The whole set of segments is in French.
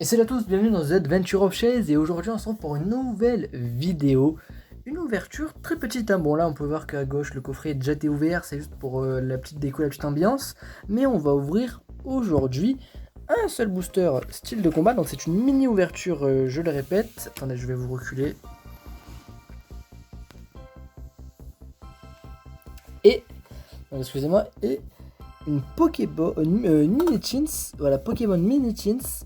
Et salut à tous, bienvenue dans The Adventure of Chase et aujourd'hui on se retrouve pour une nouvelle vidéo. Une ouverture très petite, hein. Bon là on peut voir qu'à gauche le coffret est déjà été ouvert, c'est juste pour la petite déco, la petite ambiance. Mais on va ouvrir aujourd'hui un seul booster style de combat, donc c'est une mini ouverture, je le répète. Attendez, je vais vous reculer. Et, excusez-moi, et une Pokéball, Mini-Chins, voilà, Pokémon Mini-Chins.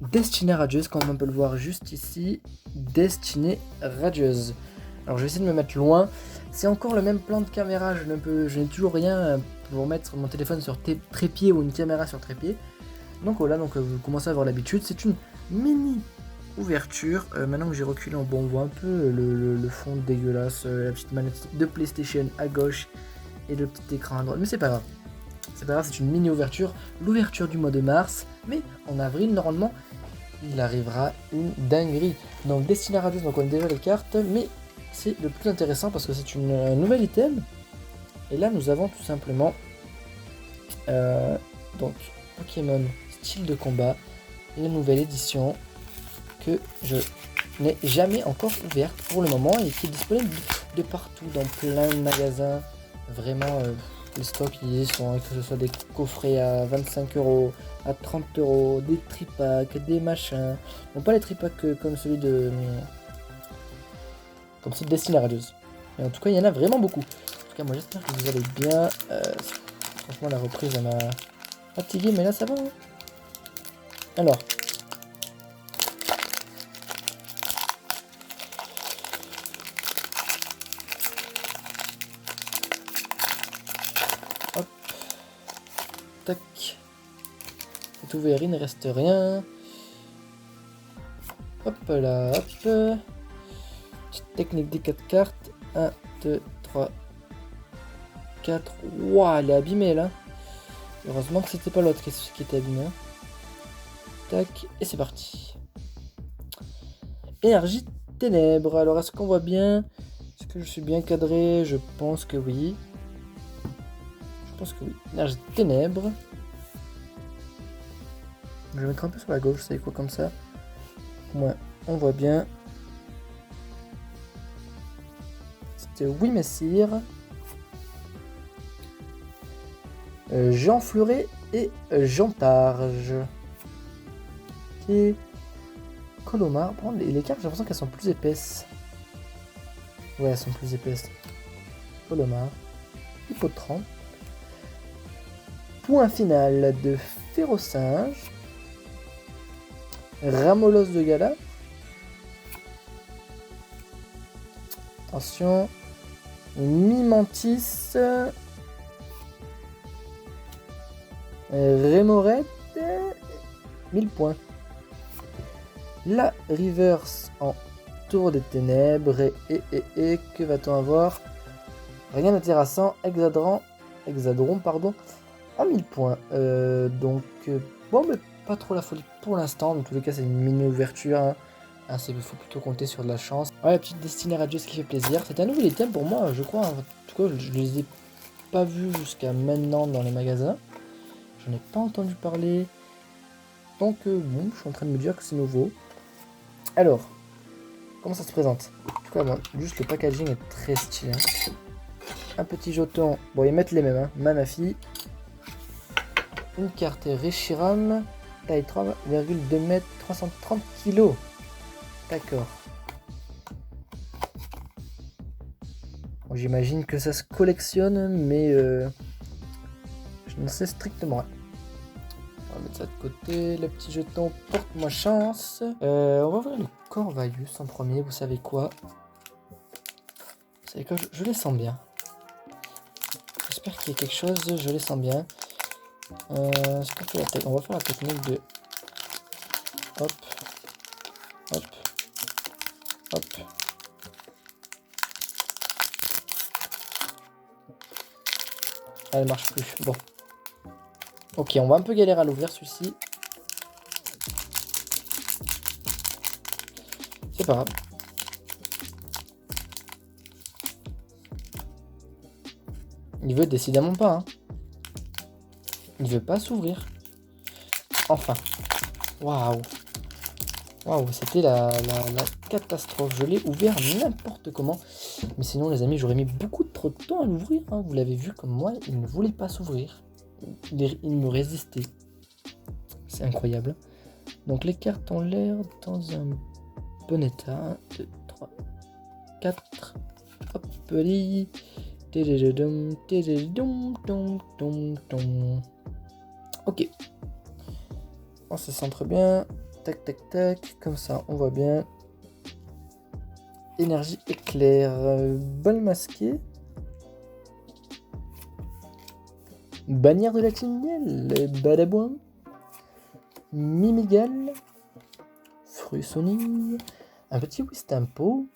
Destinée radieuse, comme on peut le voir juste ici. Destinée radieuse. Alors je vais essayer de me mettre loin. C'est encore le même plan de caméra. Je n'ai toujours rien pour mettre mon téléphone sur trépied ou une caméra sur trépied. Donc voilà, donc vous commencez à avoir l'habitude. C'est une mini ouverture. Maintenant que j'ai reculé, bon, on voit un peu le fond dégueulasse, la petite manette de PlayStation à gauche et le petit écran à droite. Mais c'est pas grave. C'est pas grave, c'est une mini ouverture, l'ouverture du mois de mars, mais en avril, normalement, il arrivera une dinguerie. Donc, Destinée Radieuse, donc on a déjà les cartes, mais c'est le plus intéressant parce que c'est un nouvel item. Et là, nous avons tout simplement donc Pokémon style de combat, la nouvelle édition que je n'ai jamais encore ouverte pour le moment et qui est disponible de partout, dans plein de magasins. Vraiment, les stocks ils sont, que ce soit des coffrets à 25 €, à 30 €, des tripacks, des machins. Non, pas les tripacks comme celui de Destinée Radieuse. Mais en tout cas, il y en a vraiment beaucoup. En tout cas, moi j'espère que vous allez bien. Franchement, la reprise elle m'a fatigué, mais là ça va. Hein. Alors. Hop. Tac. C'est ouvert, il ne reste rien. Hop là, hop. Petite technique des 4 cartes. 1, 2, 3, 4. Waouh, elle est abîmée là. Heureusement que c'était pas l'autre qui était abîmé. Tac, et c'est parti. Énergie ténèbres. Alors, est-ce qu'on voit bien? Est-ce que je suis bien cadré? Je pense que oui. Je pense que oui. Énergie ténèbres. Je vais mettre un peu sur la gauche, c'est quoi comme ça? Ouais, on voit bien. C'était oui messire. Jean Fleuret et Jean Targe. Et Colomar. Par contre, les cartes, j'ai l'impression qu'elles sont plus épaisses. Ouais, elles sont plus épaisses. Colomar. Hippotrampe. Point final de Férocinge. Ramolos de Gala. Attention. Mimantis. Rémorette. 1000 points. La reverse en tour des ténèbres. Et que va-t-on avoir? Rien d'intéressant. Hexadron, pardon. En 1000 points. Bon, mais pas trop la folie pour l'instant. Dans tous les cas, c'est une mini ouverture. Hein. Il faut plutôt compter sur de la chance. Ouais, la petite Destinée Radieuse qui fait plaisir. C'est un nouvel item pour moi, je crois. En tout cas, je les ai pas vus jusqu'à maintenant dans les magasins. J'en ai pas entendu parler. Donc, bon, je suis en train de me dire que c'est nouveau. Alors, comment ça se présente? En tout cas, bon, juste le packaging est très stylé. Hein. Un petit jeton. Bon, ils mettent les mêmes. Hein. Manafi. Une carte Reshiram. Taille 3,2 m, 330 kg. D'accord. Bon, j'imagine que ça se collectionne, mais je n'en sais strictement rien. On va mettre ça de côté. Le petit jeton porte-moi chance. On va voir le Corvalius en premier. Vous savez quoi? Vous savez quoi? Je les sens bien. J'espère qu'il y a quelque chose. Je les sens bien. Est-ce qu'on fait on va faire la technique de hop, hop, hop. Elle marche plus. Bon. Ok, on va un peu galérer à l'ouvrir celui-ci. C'est pas grave. Il veut décidément pas. Hein. Il veut pas s'ouvrir. Enfin. Waouh. Waouh, c'était la catastrophe. Je l'ai ouvert n'importe comment. Mais sinon, les amis, j'aurais mis beaucoup trop de temps à l'ouvrir. Hein. Vous l'avez vu comme moi, il ne voulait pas s'ouvrir. Il me résistait. C'est incroyable. Donc les cartes ont l'air dans un bon état. 1, 2, 3, 4. Hop, allez. Ok. On se centre bien. Tac, tac, tac. Comme ça, on voit bien. Énergie éclair. Bol masqué. Bannière de la Timiel. Badaboum. Mimigal. Fruitsoni. Un petit Wistampo.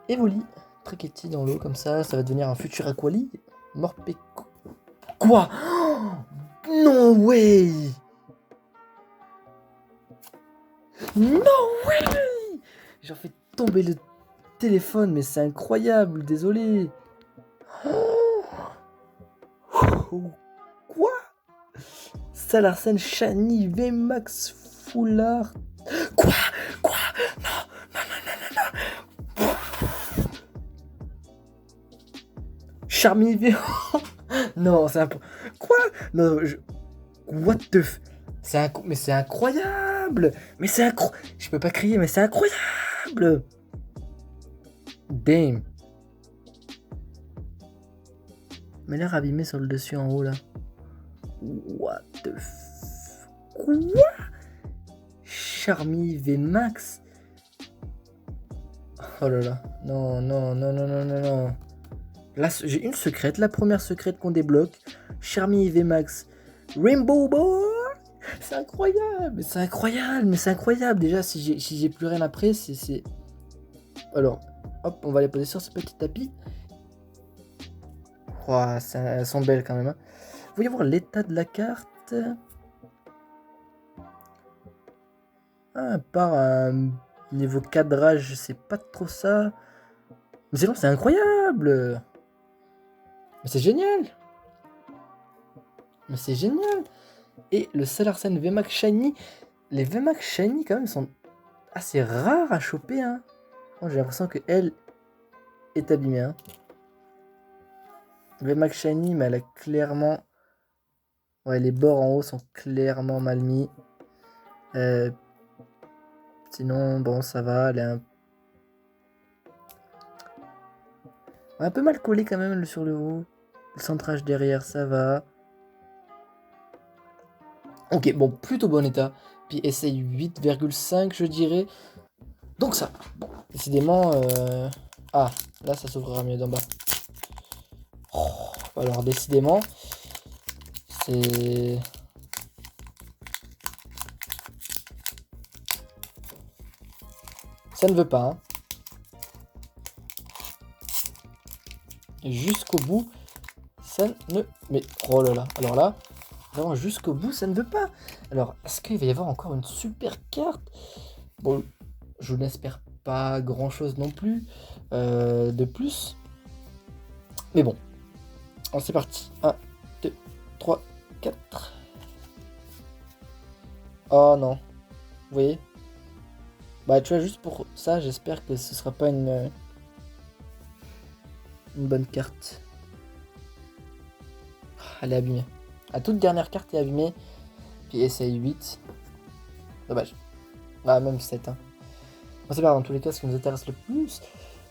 Evoli. Triquetti dans l'eau comme ça va devenir un futur Aquali. Morpeko. Quoi? No way! No way! J'en fais tomber le téléphone, mais c'est incroyable, désolé. Quoi? Salarsen, Shani, VMAX, Foulard. Quoi? Non. Charmy V. Non, c'est un peu. Quoi? Non, what the f... Mais c'est incroyable! Mais c'est incroyable! Je peux pas crier, mais c'est incroyable! Damn! Mais l'air abîmé sur le dessus en haut là. What the f... Quoi? Charmy VMAX? Oh là là. Non. Là, j'ai une secrète, la première secrète qu'on débloque. Charmy VMAX. Rainbow Boy! C'est incroyable. Déjà, si j'ai plus rien après, c'est... Alors, hop, on va les poser sur ce petit tapis. Wow, elles sont belles quand même. Hein. Vous voyez voir l'état de la carte. Par un niveau cadrage, je sais pas trop ça. Mais sinon, c'est incroyable. Mais c'est génial. Et le Salarsen VMAX Shiny. Les VMAX Shiny, quand même, sont assez rares à choper. Hein. Moi, j'ai l'impression qu'elle est abîmée. Hein. VMAX Shiny, mais elle a clairement... Ouais, les bords en haut sont clairement mal mis. Sinon, bon, ça va. Elle est un peu mal collée quand même sur le haut. Le centrage derrière, ça va. Ok, bon, plutôt bon état. Puis essaye 8,5, je dirais. Donc ça. Bon, décidément... Ah, là, ça s'ouvrira mieux d'en bas. Oh, alors, décidément... C'est... Ça ne veut pas, hein. Jusqu'au bout, ça ne... Mais, oh là là. Alors là, vraiment, jusqu'au bout, ça ne veut pas. Alors, est-ce qu'il va y avoir encore une super carte? Bon, je n'espère pas grand-chose non plus de plus. Mais bon, c'est parti. 1, 2, 3, 4. Oh non. Vous voyez? Bah, tu vois, juste pour ça, j'espère que ce sera pas une bonne carte. Elle est abîmée. La toute dernière carte est abîmée. Puis essaye 8. Dommage. Ah, même 7. Hein. Bon, c'est pas grave, dans tous les cas, ce qui nous intéresse le plus,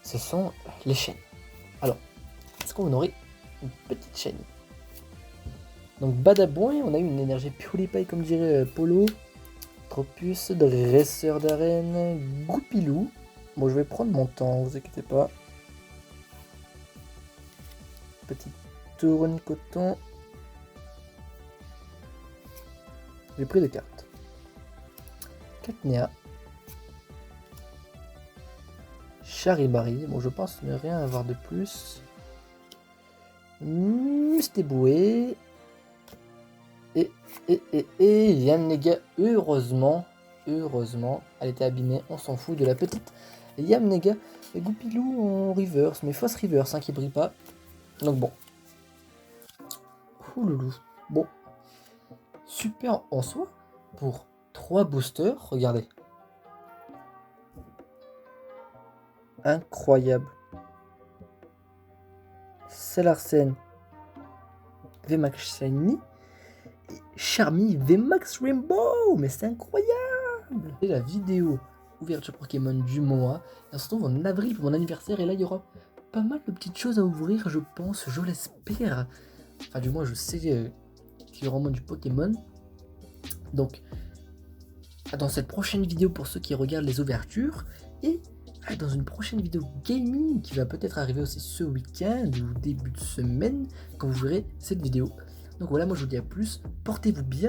ce sont les chaînes. Alors, est-ce qu'on aurait une petite chaîne? Donc, Badaboing, on a eu une énergie Purify, comme dirait Polo. Tropus, dresseur d'arène, Goupilou. Bon, je vais prendre mon temps, vous inquiétez pas. Petit tourne coton. J'ai pris des cartes. Katnea. Charibari. Bon, je pense ne rien avoir de plus. Mustéboué. Et Yamnega, heureusement, elle était abîmée, on s'en fout de la petite Yamnega. Et Goupilou en reverse, mais fausse reverse, hein, qui brille pas. Donc bon. Ouloulou. Bon. Super en soi, pour 3 boosters, regardez. Incroyable. Celarsen VMAX Shiny et Charmy VMAX Rainbow. Mais c'est incroyable. C'est la vidéo ouverture Pokémon du mois. Et on se retrouve en avril pour mon anniversaire. Et là, il y aura pas mal de petites choses à ouvrir, je pense, je l'espère. Enfin, du moins, je sais qu'il y aura au moins du Pokémon. Donc, dans cette prochaine vidéo pour ceux qui regardent les ouvertures. Et dans une prochaine vidéo gaming qui va peut-être arriver aussi ce week-end ou début de semaine quand vous verrez cette vidéo. Donc voilà, moi je vous dis à plus, portez-vous bien.